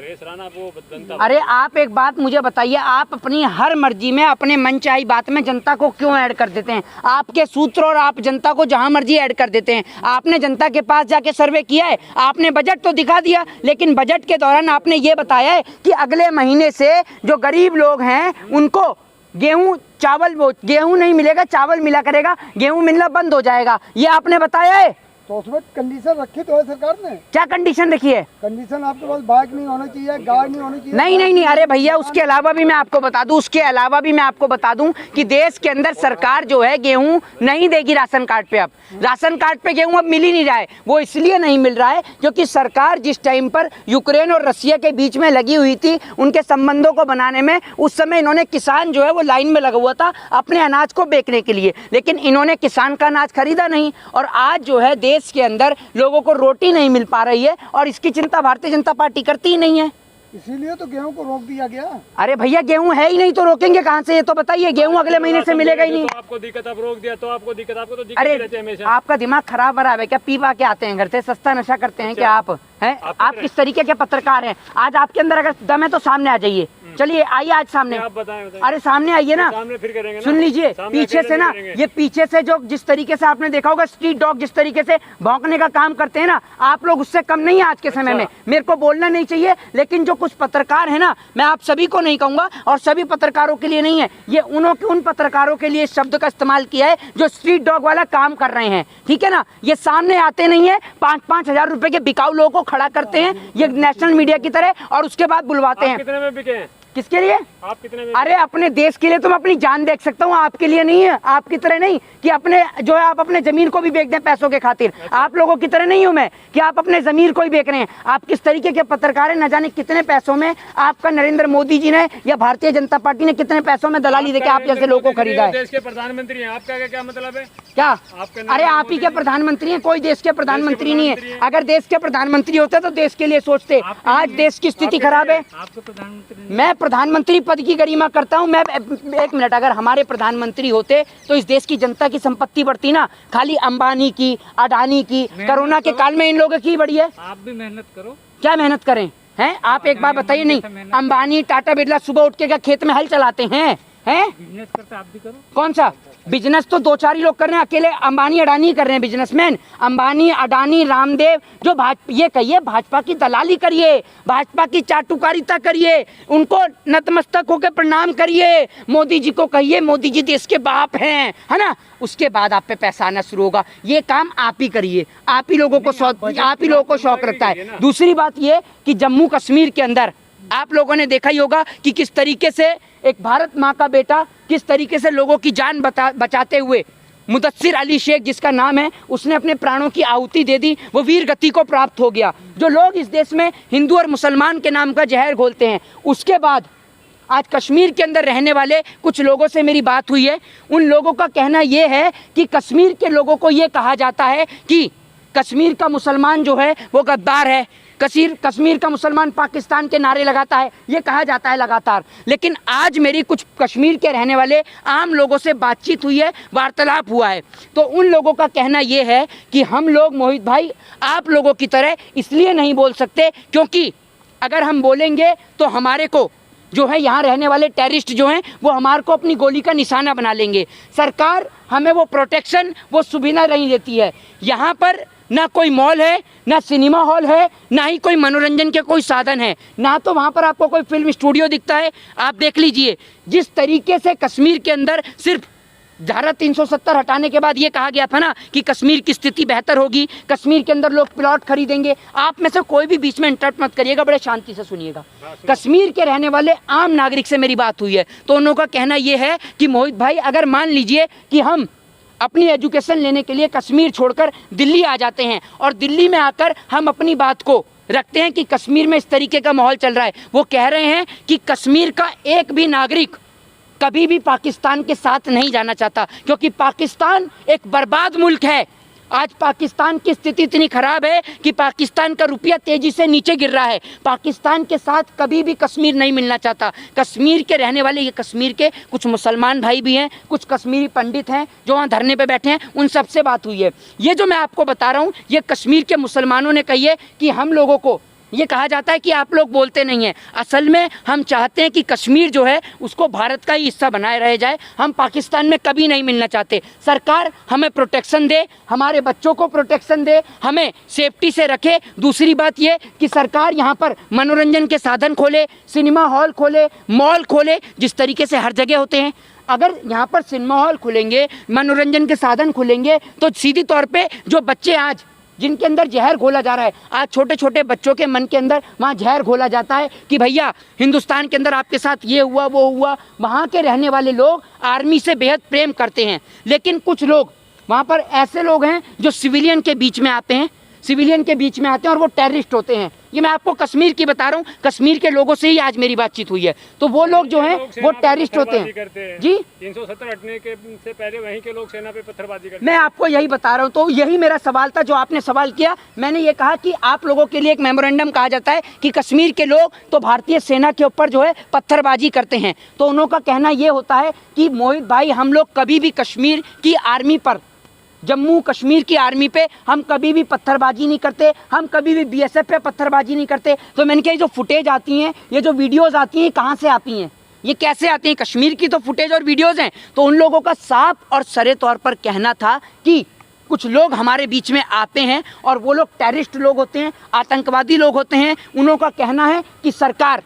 अरे आप एक बात मुझे बताइए, आप अपनी हर मर्जी में अपने मनचाही बात में जनता को क्यों ऐड कर देते हैं? आपके सूत्र और आप जनता को जहां मर्जी ऐड कर देते हैं। आपने जनता के पास जाके सर्वे किया है? आपने बजट तो दिखा दिया, लेकिन बजट के दौरान आपने ये बताया है कि अगले महीने से जो गरीब लोग हैं उनको गेहूं चावल, वो गेहूं नहीं मिलेगा, चावल मिला करेगा, गेहूं मिलना बंद हो जाएगा, ये आपने बताया है। तो उसमें कंडीशन रखी तो है सरकार ने। क्या कंडीशन रखी है? कंडीशन आपके पास बाइक नहीं होना चाहिए, गाड़ी नहीं होनी चाहिए। नहीं, अरे भैया उसके अलावा भी मैं आपको बता दूं, कि देश के अंदर सरकार जो है गेहूं नहीं देगी राशन कार्ड पे। अब राशन कार्ड पे गेहूं अब मिल ही नहीं रहा है। वो इसलिए नहीं मिल रहा है क्योंकि सरकार जिस टाइम पर यूक्रेन और रसिया के बीच में लगी हुई थी उनके संबंधों को बनाने में, उस समय इन्होंने किसान जो है वो लाइन में लगा हुआ था अपने अनाज को बेचने के लिए, लेकिन इन्होंने किसान का अनाज खरीदा नहीं। और आज जो है देश के अंदर लोगों को रोटी नहीं मिल पा रही है और इसकी चिंता भारतीय जनता पार्टी करती ही नहीं है। इसीलिए तो गेहूं को रोक दिया गया। अरे भैया गेहूं है ही नहीं तो रोकेंगे कहां से? ये तो बताइए, गेहूं अगले महीने से मिलेगा ही नहीं। तो आपको दिक्कत, आप रोक दिया तो आपको दिक्कत, आपको तो दिक्कत अरे रहती है हमेशा। आपका दिमाग खराब बराबर है क्या? पीवा के आते हैं घर से, सस्ता नशा करते हैं क्या आप? हैं आप किस तरीके के पत्रकार हैं? आज आपके अंदर अगर दम है तो सामने आ जाइए। चलिए आइए आज सामने। आप बताएं। अरे सामने आइए ना, सामने फिर करेंगे ना। सुन लीजिए पीछे से ना, ये पीछे से जो जिस तरीके से आपने देखा होगा स्ट्रीट डॉग जिस तरीके से भौंकने का काम करते हैं ना, आप लोग उससे कम नहीं है आज के समय में। मेरे को बोलना नहीं चाहिए, लेकिन जो कुछ पत्रकार है ना, मैं आप सभी को नहीं कहूंगा और सभी पत्रकारों के लिए नहीं है, ये उन पत्रकारों के लिए इस शब्द का इस्तेमाल किया है जो स्ट्रीट डॉग वाला काम कर रहे हैं, ठीक है ना। ये सामने आते नहीं है, 5-5 हजार रुपए के बिकाऊ लोगों को खड़ा करते हैं ये नेशनल मीडिया की तरह और उसके बाद बुलवाते हैं। कितने में बिके हैं? किसके लिए? आप कितने में? अरे अपने देश के लिए तो मैं अपनी जान देख सकता हूँ, आपके लिए नहीं है। आपकी तरह नहीं कि अपने जो है आप अपने जमीन को भी बेच दें पैसों के खातिर। आप लोगों की तरह नहीं हूँ मैं कि आप अपने जमीन को ही बेच रहे हैं। आप किस तरीके के पत्रकार हैं, न जाने कितने पैसों में आपका नरेंद्र मोदी जी ने या भारतीय जनता पार्टी ने कितने पैसों में दलाली देके आप जैसे लोगों को खरीदा है। देश के प्रधानमंत्री हैं, आपका क्या मतलब है? क्या? अरे आप ही के प्रधानमंत्री हैं, कोई देश के प्रधानमंत्री नहीं है। अगर देश के प्रधानमंत्री होते तो देश के लिए सोचते। आज देश की स्थिति खराब है। मैं प्रधानमंत्री पद की गरिमा करता हूं। मैं एक मिनट, अगर हमारे प्रधानमंत्री होते तो इस देश की जनता की संपत्ति बढ़ती ना, खाली अंबानी की, अडानी की। कोरोना के काल में इन लोगों की बढ़ी है। आप भी मेहनत करो। क्या मेहनत करें? हैं आप एक बात बताइए। नहीं, अंबानी टाटा बिरला सुबह उठ के क्या खेत में हल चलाते हैं? बिजनेस करते आप भी करो। कौन सा बिजनेस? तो 2-4 ही लोग कर रहे हैं, अकेले अंबानी अडानी कर रहे हैं बिजनेसमैन। अंबानी अडानी रामदेव जो ये कहिए भाजपा की दलाली करिए, भाजपा की चाटुकारिता करिए, उनको नतमस्तक होकर प्रणाम करिए, मोदी जी को कहिए मोदी जी देश के बाप हैं, है ना। उसके बाद आप पे पैसा आना शुरू होगा। ये काम आप ही करिए, आप ही लोगों को शौक रखता है। दूसरी बात ये कि जम्मू कश्मीर के अंदर आप लोगों ने देखा ही होगा कि किस तरीके से एक भारत माँ का बेटा किस तरीके से लोगों की जान बचाते हुए, मुदस्सिर अली शेख जिसका नाम है, उसने अपने प्राणों की आहुति दे दी, वो वीर गति को प्राप्त हो गया। जो लोग इस देश में हिंदू और मुसलमान के नाम का जहर घोलते हैं, उसके बाद आज कश्मीर के अंदर रहने वाले कुछ लोगों से मेरी बात हुई है। उन लोगों का कहना ये है कि कश्मीर के लोगों को ये कहा जाता है कि कश्मीर का मुसलमान जो है वो गद्दार है, कश्मीर का मुसलमान पाकिस्तान के नारे लगाता है, ये कहा जाता है लगातार। लेकिन आज मेरी कुछ कश्मीर के रहने वाले आम लोगों से बातचीत हुई है, वार्तालाप हुआ है, तो उन लोगों का कहना ये है कि हम लोग मोहित भाई आप लोगों की तरह इसलिए नहीं बोल सकते क्योंकि अगर हम बोलेंगे तो हमारे को जो है यहाँ रहने वाले टेररिस्ट जो हैं वो हमारे को अपनी गोली का निशाना बना लेंगे। सरकार हमें वो प्रोटेक्शन, वो सुविधा नहीं देती है। यहाँ पर ना कोई मॉल है, ना सिनेमा हॉल है, ना ही कोई मनोरंजन के कोई साधन है, ना तो वहाँ पर आपको कोई फिल्म स्टूडियो दिखता है। आप देख लीजिए जिस तरीके से कश्मीर के अंदर सिर्फ धारा 370 हटाने के बाद ये कहा गया था ना कि कश्मीर की स्थिति बेहतर होगी, कश्मीर के अंदर लोग प्लॉट खरीदेंगे। आप में से कोई भी बीच में इंटरप्ट मत करिएगा, बड़े शांति से सुनिएगा। कश्मीर के रहने वाले आम नागरिक से मेरी बात हुई है तो उन लोगों का कहना ये है कि मोहित भाई अगर मान लीजिए कि हम अपनी एजुकेशन लेने के लिए कश्मीर छोड़कर दिल्ली आ जाते हैं और दिल्ली में आकर हम अपनी बात को रखते हैं कि कश्मीर में इस तरीके का माहौल चल रहा है, वो कह रहे हैं कि कश्मीर का एक भी नागरिक कभी भी पाकिस्तान के साथ नहीं जाना चाहता क्योंकि पाकिस्तान एक बर्बाद मुल्क है। आज पाकिस्तान की स्थिति इतनी खराब है कि पाकिस्तान का रुपया तेजी से नीचे गिर रहा है। पाकिस्तान के साथ कभी भी कश्मीर नहीं मिलना चाहता। कश्मीर के रहने वाले, ये कश्मीर के कुछ मुसलमान भाई भी हैं, कुछ कश्मीरी पंडित हैं जो वहाँ धरने पे बैठे हैं, उन सब से बात हुई है। ये जो मैं आपको बता रहा हूँ ये कश्मीर के मुसलमानों ने कही है कि हम लोगों को ये कहा जाता है कि आप लोग बोलते नहीं हैं। असल में हम चाहते हैं कि कश्मीर जो है उसको भारत का ही हिस्सा बनाए रह जाए। हम पाकिस्तान में कभी नहीं मिलना चाहते। सरकार हमें प्रोटेक्शन दे, हमारे बच्चों को प्रोटेक्शन दे, हमें सेफ्टी से रखे। दूसरी बात ये कि सरकार यहाँ पर मनोरंजन के साधन खोले, सिनेमा हॉल खोले, मॉल खोले, जिस तरीके से हर जगह होते हैं। अगर यहाँ पर सिनेमा हॉल खुलेंगे, मनोरंजन के साधन खुलेंगे, तो सीधी तौर पे जो बच्चे आज जिनके अंदर जहर घोला जा रहा है, आज छोटे छोटे बच्चों के मन के अंदर वहाँ जहर घोला जाता है कि भैया हिंदुस्तान के अंदर आपके साथ ये हुआ वो हुआ। वहाँ के रहने वाले लोग आर्मी से बेहद प्रेम करते हैं, लेकिन कुछ लोग वहाँ पर ऐसे लोग हैं जो सिविलियन के बीच में आते हैं, सिविलियन के बीच में आते हैं और वो टेररिस्ट होते हैं। ये मैं आपको कश्मीर की बता रहा हूँ, कश्मीर के लोगों से ही आज मेरी बातचीत हुई है। तो वो लोग जो हैं वो टेररिस्ट होते हैं। जी 370 हटने के से पहले वहीं के लोग सेना पे पत्थरबाजी करते हैं। मैं आपको यही बता रहा हूँ। तो यही मेरा सवाल था जो आपने सवाल किया। मैंने ये कहा कि आप लोगों के लिए एक मेमोरेंडम कहा जाता है कि कश्मीर के लोग तो भारतीय सेना के ऊपर जो है पत्थरबाजी करते हैं। तो उन्हों का कहना ये होता है कि मोहित भाई, हम लोग कभी भी कश्मीर की आर्मी पर, जम्मू कश्मीर की आर्मी पे हम कभी भी पत्थरबाजी नहीं करते, हम कभी भी बीएसएफ पे पत्थरबाजी नहीं करते। तो मैंने कहा ये जो फुटेज आती हैं, ये जो वीडियोस आती हैं, कहाँ से आती हैं, ये कैसे आती हैं? कश्मीर की तो फुटेज और वीडियोस हैं। तो उन लोगों का साफ और सरे तौर पर कहना था कि कुछ लोग हमारे बीच में आते हैं और वो लोग टेररिस्ट लोग होते हैं, आतंकवादी लोग होते हैं। उन्हों का कहना है कि सरकार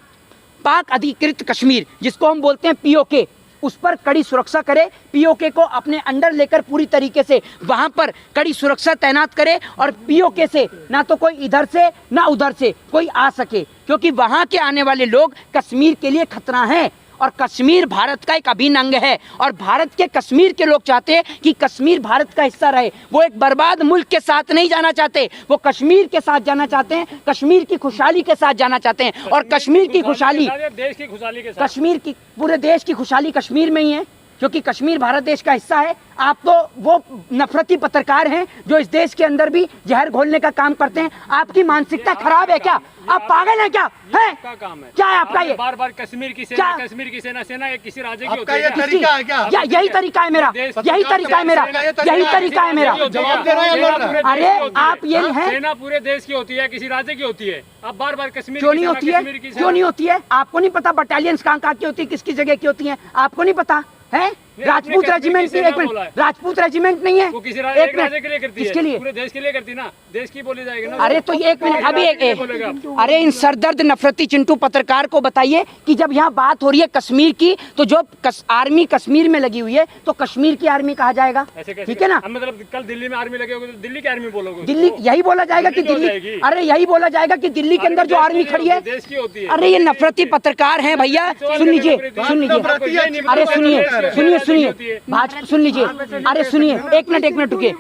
पाक अधिकृत कश्मीर, जिसको हम बोलते हैं पीओके, उस पर कड़ी सुरक्षा करे, पीओके को अपने अंडर लेकर पूरी तरीके से वहां पर कड़ी सुरक्षा तैनात करे और पीओके से ना तो कोई इधर से ना उधर से कोई आ सके, क्योंकि वहां के आने वाले लोग कश्मीर के लिए खतरा हैं और कश्मीर भारत का एक अभिन्न अंग है और भारत के कश्मीर के लोग चाहते हैं कि कश्मीर भारत का हिस्सा रहे। वो एक बर्बाद मुल्क के साथ नहीं जाना चाहते, वो कश्मीर के साथ जाना चाहते हैं, कश्मीर की खुशहाली के साथ जाना चाहते हैं। और कश्मीर की खुशहाली, देश की खुशहाली के साथ, कश्मीर की, पूरे देश की खुशहाली कश्मीर में ही है, क्योंकि कश्मीर भारत देश का हिस्सा है। आप तो वो नफरती पत्रकार हैं जो इस देश के अंदर भी जहर घोलने का काम करते हैं। आपकी मानसिकता खराब है क्या? आप पागल हैं क्या? है आपका काम है क्या है आपका? ये बार बार कश्मीर की सेना, कश्मीर की सेना एक किसी राज्य की होती है। तरीका है क्या? यही तरीका है मेरा, यही तरीका है मेरा, यही तरीका है मेरा। जवाब दे रहे हैं। अरे आप ये हैं, सेना पूरे देश की होती है, किसी राज्य की होती है। आप बार बार कश्मीर क्यों नहीं होती है? क्यों नहीं होती है? आपको नहीं पता बटालियंस कहाँ कहाँ की होती है, किसकी जगह की होती है? आपको नहीं पता है? राजपूत रेजिमेंट की, एक मिनट, राजपूत रेजिमेंट नहीं है, वो किसी एक राज्य के लिए करती है, किसके लिए? पूरे देश के लिए करती ना, देश की बोली जाएगी ना। अरे तो एक मिनट, अभी अरे इन सरदर्द नफरती चिंटू पत्रकार को बताइए कि जब यहाँ बात हो रही है कश्मीर की, तो जो आर्मी कश्मीर में लगी हुई है तो कश्मीर की आर्मी कहा जाएगा, ठीक है ना? मतलब कल दिल्ली में आर्मी लगे होगी तो दिल्ली की आर्मी बोलोगे? दिल्ली यही बोला जाएगा कि दिल्ली, अरे यही बोला जाएगा कि दिल्ली के अंदर जो आर्मी खड़ी है देश की होती है। अरे ये नफरती पत्रकार हैं भैया, सुन लीजिए, सुन लीजिए, अरे सुनिए सुनिए सुनिए, सुन लीजिए, अरे सुनिए, एक मिनट रुकिए।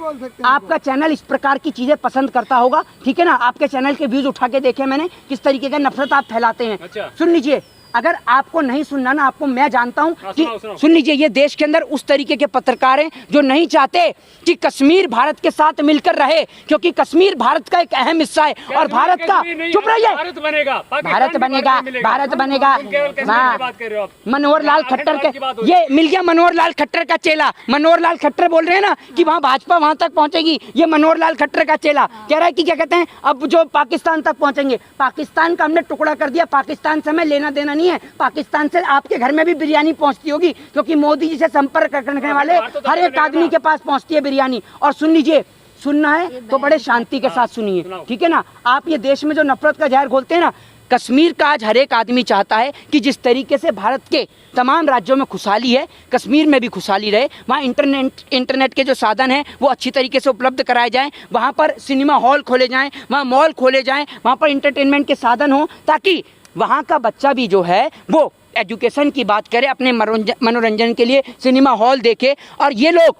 आपका चैनल इस प्रकार की चीजें पसंद करता होगा, ठीक है ना? आपके चैनल के व्यूज उठा के देखे मैंने, किस तरीके का नफरत आप फैलाते हैं। अच्छा। सुन लीजिए, अगर आपको नहीं सुनना ना, आपको मैं जानता हूं कि सुन लीजिए, ये देश के अंदर उस तरीके के पत्रकार हैं जो नहीं चाहते कि कश्मीर भारत के साथ मिलकर रहे, क्योंकि कश्मीर भारत का एक अहम हिस्सा है और भारत का, चुप रहिए, भारत बनेगा, भारत बनेगा, भारत बनेगा। मनोहर लाल खट्टर के, ये मिल गया मनोहर लाल खट्टर का चेला। मनोहर लाल खट्टर बोल रहे हैं ना कि वहाँ भाजपा वहां तक पहुंचेगी, ये मनोहर लाल खट्टर का चेला कह रहा है कि क्या कहते हैं, अब जो पाकिस्तान तक पहुंचेंगे। पाकिस्तान का हमने टुकड़ा कर दिया, पाकिस्तान से हमें लेना देना नहीं है, पाकिस्तान से आपके घर में भी बिरयानी पहुंचती होगी, क्योंकि मोदी जी से संपर्क करने वाले हर एक आदमी के पास पहुंचती है बिरयानी। और सुन लीजिए, सुनना है तो बड़े शांति के साथ सुनिए, ठीक है ना? आप ये देश में जो नफरत का जहर घोलते हैं ना, कश्मीर का आज हर एक आदमी चाहता है कि जिस तरीके से भारत के तमाम राज्यों में खुशहाली है, कश्मीर में भी खुशहाली रहे। वहाँ इंटरनेट के जो साधन हैं वो अच्छी तरीके से उपलब्ध कराए जाएं, वहाँ पर सिनेमा हॉल खोले जाएं, वहाँ मॉल खोले जाएं, वहाँ पर इंटरटेनमेंट के साधन हो, ताकि वहाँ का बच्चा भी जो है वो एजुकेशन की बात करे, अपने मनोरंजन के लिए सिनेमा हॉल देखे। और ये लोग,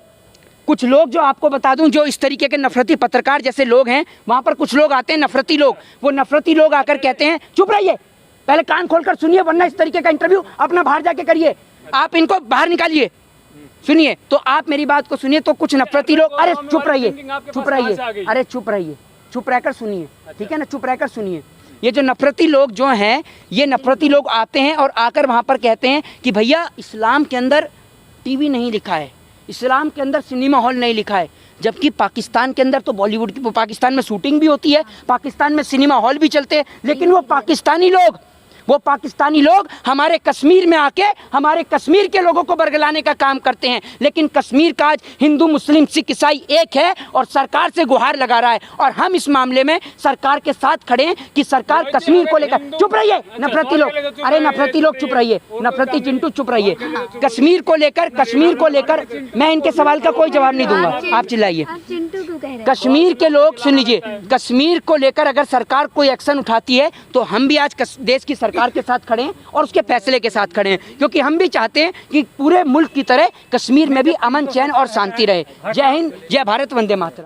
कुछ लोग जो आपको बता दूं, जो इस तरीके के नफरती पत्रकार जैसे लोग हैं, वहाँ पर कुछ लोग आते हैं नफरती लोग, वो नफरती लोग आकर कहते हैं, चुप रहिए, पहले कान खोलकर सुनिए, वरना इस तरीके का इंटरव्यू अपना बाहर जाके करिए। आप इनको बाहर निकालिए, सुनिए तो आप मेरी बात को सुनिए। तो कुछ नफरती लोग, अरे चुप रहिए, चुप रहिए, अरे चुप रहिए, चुप रहकर सुनिए, ठीक है ना? चुप रहकर सुनिए। ये जो नफरती लोग जो हैं, ये नफरती लोग आते हैं और आकर वहाँ पर कहते हैं कि भैया इस्लाम के अंदर टीवी नहीं लिखा है, इस्लाम के अंदर सिनेमा हॉल नहीं लिखा है, जबकि पाकिस्तान के अंदर तो बॉलीवुड की, पाकिस्तान में शूटिंग भी होती है, पाकिस्तान में सिनेमा हॉल भी चलते हैं, लेकिन वो पाकिस्तानी लोग हमारे कश्मीर में आके हमारे कश्मीर के लोगों को बरगलाने का काम करते हैं। लेकिन कश्मीर का आज हिंदू मुस्लिम सिख ईसाई एक है और सरकार से गुहार लगा रहा है, और हम इस मामले में सरकार के साथ खड़े हैं कि सरकार कश्मीर को लेकर, चुप रहिए नफरती लोग, अरे नफरती लोग चुप रहिए, नफरती चिंटू चुप रहिए। कश्मीर को लेकर मैं इनके सवाल का कोई जवाब नहीं दूंगा, आप चिल्लाइए। कश्मीर के लोग सुन लीजिए, कश्मीर को लेकर अगर सरकार कोई एक्शन उठाती है तो हम भी आज देश की सरकार के साथ खड़े हैं और उसके फैसले के साथ खड़े हैं, क्योंकि हम भी चाहते हैं कि पूरे मुल्क की तरह कश्मीर में भी अमन चैन और शांति रहे। जय हिंद, जय भारत, वंदे मातरम।